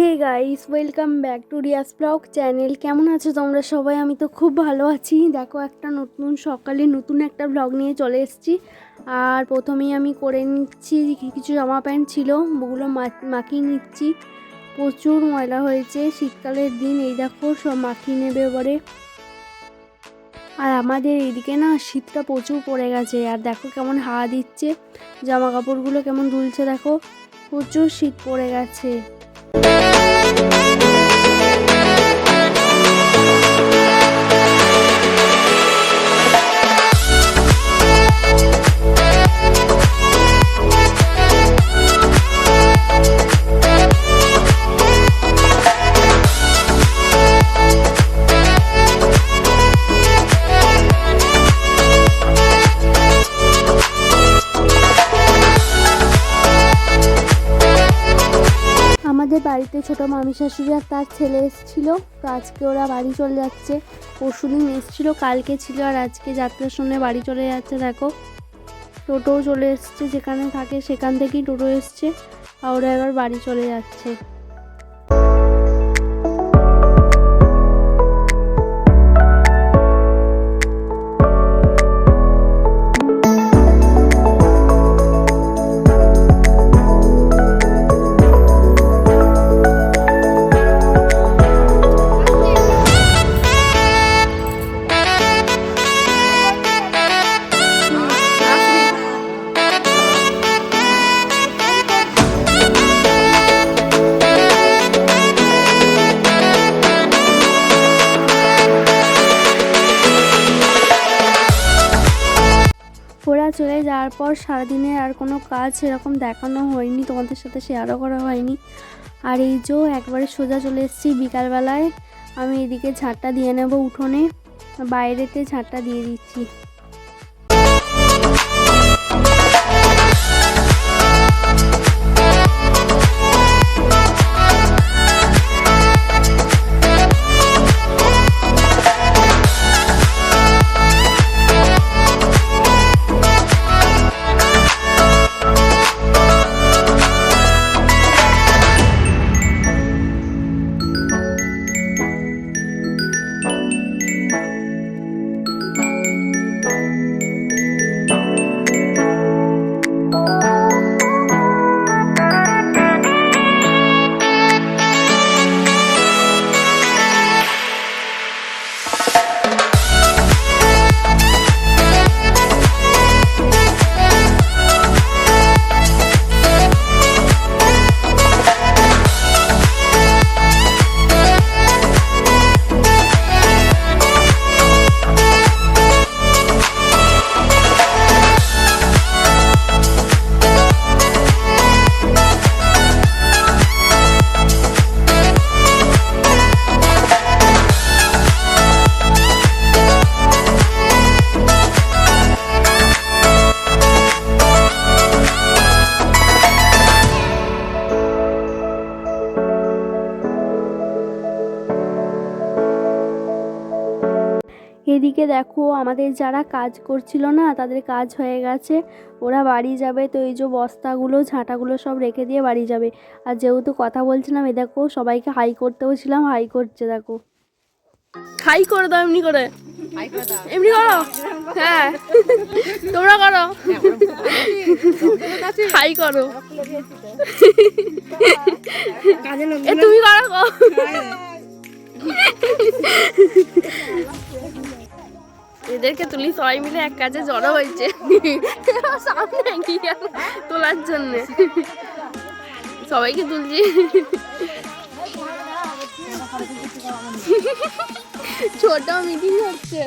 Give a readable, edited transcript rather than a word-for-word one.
Hey guys, welcome back to Riya's blog channel. কেমন আছো তোমরা সবাই? আমি তো খুব ভালো আছি। দেখো, একটা নতুন সকালে নতুন একটা ব্লগ নিয়ে চলে এসেছি। আর প্রথমেই আমি করে নিচ্ছি, কিছু জামা প্যান্ট ছিল ওগুলো মাখিয়ে নিচ্ছি। প্রচুর ময়লা হয়েছে, শীতকালের দিন। এই দেখো, সব মাখিয়ে নেবে এবারে। আর আমাদের এইদিকে না শীতটা প্রচুর পড়ে গেছে। আর দেখো কেমন হাওয়া দিচ্ছে, জামা কাপড়গুলো কেমন দুলছে। দেখো, প্রচুর শীত পড়ে গেছে। আমাদের বাড়িতে ছোটো মামি শাশুড়ি আর তার ছেলে এসেছিল, তো আজকে ওরা বাড়ি চলে যাচ্ছে। পরশুদিন এসেছিলো, কালকে ছিল, আর আজকে যাত্রার সময় বাড়ি চলে যাচ্ছে। দেখো, টোটোও চলে এসছে, যেখানে থাকে সেখান থেকেই টোটো এসছে, আর ওরা এবার বাড়ি চলে যাচ্ছে। ওরা চলে যাওয়ার পর সারাদিনে আর কোনো কাজ সেরকম দেখানো হয়নি, তোমাদের সাথে শেয়ারও করা হয়নি। আর এই যে একবারে সোজা চলে এসেছি বিকালবেলায়। আমি এদিকে ঝাঁটটা দিয়ে নেব উঠোনে, বাইরেতে ঝাঁটটা দিয়ে দিচ্ছি। এদিকে দেখো, আমাদের যারা কাজ করছিল না তাদের কাজ হয়ে গেছে, ওরা বাড়ি যাবে। তো এই যে বস্তাগুলো ঝাঁটাগুলো সব রেখে দিয়ে বাড়ি যাবে। আর যেহেতু কথা বলছিলাম, এ দেখো সবাইকে হাই করতেও ছিলাম, হাই করছে। দেখো, হাই করে দাও, এমনি করে, এমনি করো। হ্যাঁ, তোমরা করো, হাই করো। তুমি করো। এদেরকে তুলি সবাই মিলে এক কাজে জড়ো হয়েছে সামনে এগিয়ে তোলার জন্য। সবাইকে তুলছি, ছোট মিটিং হচ্ছে।